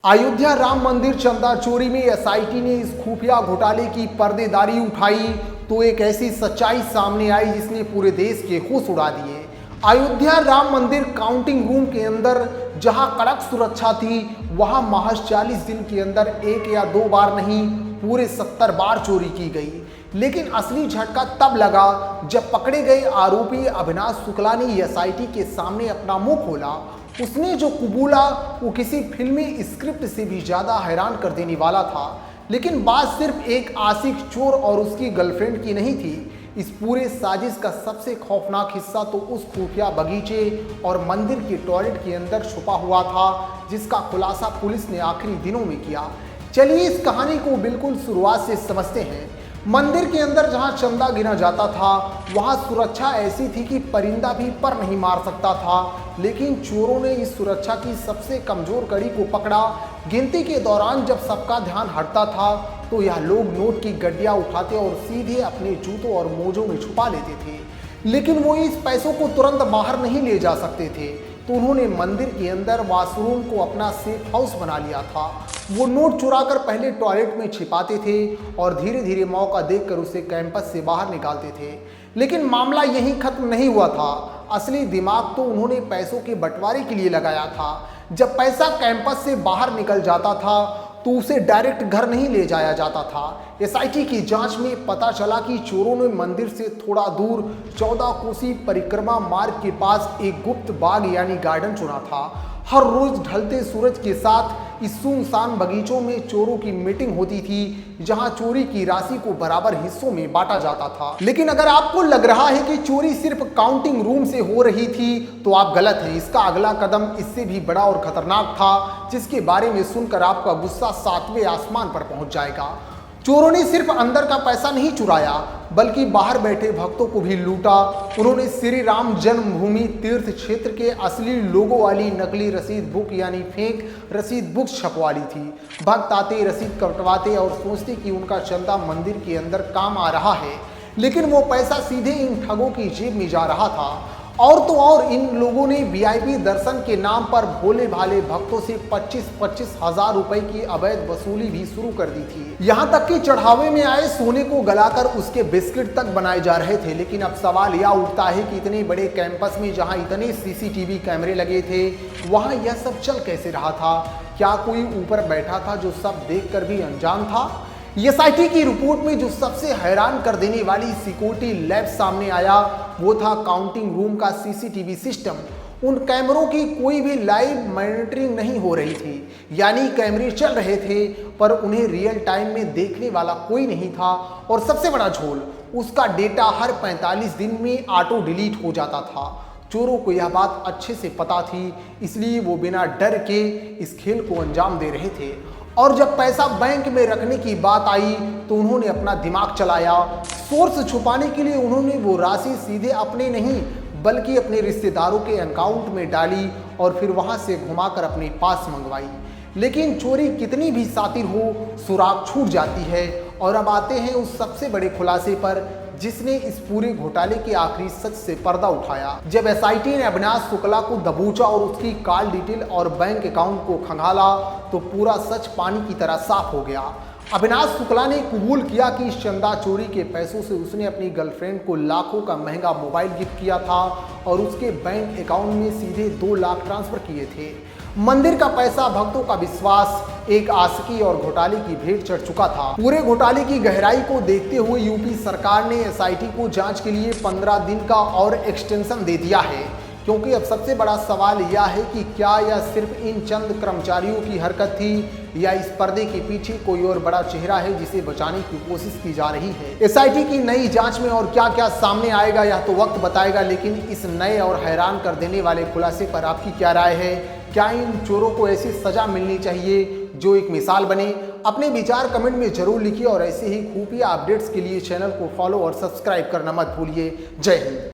अयोध्या राम मंदिर चंदा चोरी में एसआईटी ने इस खुफिया घोटाले की पर्देदारी उठाई तो एक ऐसी सच्चाई सामने आई जिसने पूरे देश के होश उड़ा दिए। अयोध्या राम मंदिर काउंटिंग रूम के अंदर जहां कड़क सुरक्षा थी, वहां महज 40 दिन के अंदर एक या दो बार नहीं, पूरे 70 बार चोरी की गई। लेकिन असली झटका तब लगा जब पकड़े गए आरोपी अविनाश शुक्ला ने एसआईटी के सामने अपना मुंह खोला। उसने जो कबूला वो किसी फिल्मी स्क्रिप्ट से भी ज्यादा हैरान कर देने वाला था। लेकिन बात सिर्फ एक आशिक चोर और उसकी गर्लफ्रेंड की नहीं थी। इस पूरे साजिश का सबसे खौफनाक हिस्सा तो उस खुफिया बगीचे और मंदिर के टॉयलेट के अंदर छुपा हुआ था, जिसका खुलासा पुलिस ने आखिरी दिनों में किया। चलिए इस कहानी को बिल्कुल शुरुआत से समझते हैं। मंदिर के अंदर जहां चंदा गिना जाता था, वहां सुरक्षा ऐसी थी कि परिंदा भी पर नहीं मार सकता था। लेकिन चोरों ने इस सुरक्षा की सबसे कमजोर कड़ी को पकड़ा। गिनती के दौरान जब सबका ध्यान हटता था तो यह लोग नोट की गड्डियां उठाते और सीधे अपने जूतों और मोजों में छुपा लेते थे। लेकिन वो इस पैसों को तुरंत बाहर नहीं ले जा सकते थे, तो उन्होंने मंदिर के अंदर वॉशरूम को अपना सेफ हाउस बना लिया था। वो नोट चुराकर पहले टॉयलेट में छिपाते थे और धीरे धीरे मौका देखकर उसे कैंपस से बाहर निकालते थे। लेकिन मामला यहीं खत्म नहीं हुआ था। असली दिमाग तो उन्होंने पैसों के बंटवारे के लिए लगाया था। जब पैसा कैंपस से बाहर निकल जाता था तो उसे डायरेक्ट घर नहीं ले जाया जाता था। एसआईटी की जांच में पता चला कि चोरों ने मंदिर से थोड़ा दूर 14 कोसी परिक्रमा मार्ग के पास एक गुप्त बाग यानी गार्डन चुना था। हर रोज ढलते सूरज के साथ इस सुनसान बगीचों में चोरों की मीटिंग होती थी, जहां चोरी की राशि को बराबर हिस्सों में बांटा जाता था। लेकिन अगर आपको लग रहा है कि चोरी सिर्फ काउंटिंग रूम से हो रही थी तो आप गलत हैं। इसका अगला कदम इससे भी बड़ा और खतरनाक था, जिसके बारे में सुनकर आपका गुस्सा 7वें आसमान पर पहुंच जाएगा। चोरों ने सिर्फ अंदर का पैसा नहीं चुराया, बल्कि बाहर बैठे भक्तों को भी लूटा। उन्होंने श्री राम जन्मभूमि तीर्थ क्षेत्र के असली लोगों वाली नकली रसीद बुक यानी फेक रसीद बुक छपवा ली थी। भक्त आते, रसीद कटवाते और सोचते कि उनका चंदा मंदिर के अंदर काम आ रहा है, लेकिन वो पैसा सीधे इन ठगों की जेब में जा रहा था। और तो और इन लोगों ने वीआईपी दर्शन के नाम पर भोले भाले भक्तों से 25-25 हजार रुपए की अवैध वसूली भी शुरू कर दी थी। यहाँ तक कि चढ़ावे में आए सोने को गलाकर उसके बिस्किट तक बनाए जा रहे थे। लेकिन अब सवाल यह उठता है कि इतने बड़े कैंपस में जहाँ इतने सीसीटीवी कैमरे लगे थे, वहाँ यह सब चल कैसे रहा था? क्या कोई ऊपर बैठा था जो सब देख कर भी अनजान था? एसआईटी की रिपोर्ट में जो सबसे हैरान कर देने वाली सिक्योरिटी लैब सामने आया वो था काउंटिंग रूम का सीसीटीवी सिस्टम। उन कैमरों की कोई भी लाइव मॉनिटरिंग नहीं हो रही थी, यानी कैमरे चल रहे थे पर उन्हें रियल टाइम में देखने वाला कोई नहीं था। और सबसे बड़ा झोल, उसका डेटा हर 45 दिन में ऑटो डिलीट हो जाता था। चोरों को यह बात अच्छे से पता थी, इसलिए वो बिना डर के इस खेल को अंजाम दे रहे थे। और जब पैसा बैंक में रखने की बात आई तो उन्होंने अपना दिमाग चलाया। सोर्स छुपाने के लिए उन्होंने वो राशि सीधे अपने नहीं बल्कि अपने रिश्तेदारों के अकाउंट में डाली और फिर वहां से घुमाकर अपने पास मंगवाई। लेकिन चोरी कितनी भी शातिर हो, सुराग छूट जाती है। और अब आते हैं उस सबसे बड़े खुलासे पर जिसने इस पूरे घोटाले के आखिरी सच से पर्दा उठाया। जब एसआईटी ने अविनाश शुक्ला को दबोचा और उसकी कॉल डिटेल और बैंक अकाउंट को खंगाला तो पूरा सच पानी की तरह साफ हो गया। अविनाश शुक्ला ने कबूल किया कि इस चंदा चोरी के पैसों से उसने अपनी गर्लफ्रेंड को लाखों का महंगा मोबाइल गिफ्ट किया था और उसके बैंक अकाउंट में सीधे 2 लाख ट्रांसफर किए थे। मंदिर का पैसा, भक्तों का विश्वास, एक आशिकी और घोटाले की भेंट चढ़ चुका था। पूरे घोटाले की गहराई को देखते हुए यूपी सरकार ने एसआईटी को जांच के लिए 15 दिन का और एक्सटेंशन दे दिया है, क्योंकि अब सबसे बड़ा सवाल यह है कि क्या यह सिर्फ इन चंद कर्मचारियों की हरकत थी या इस पर्दे के पीछे कोई और बड़ा चेहरा है जिसे बचाने की कोशिश की जा रही है। एसआईटी की नई जांच में और क्या क्या सामने आएगा यह तो वक्त बताएगा, लेकिन इस नए और हैरान कर देने वाले खुलासे पर आपकी क्या राय है? क्या इन चोरों को ऐसी सजा मिलनी चाहिए जो एक मिसाल बने? अपने विचार कमेंट में जरूर लिखिए और ऐसे ही खुफिया अपडेट्स के लिए चैनल को फॉलो और सब्सक्राइब करना मत भूलिए। जय हिंद।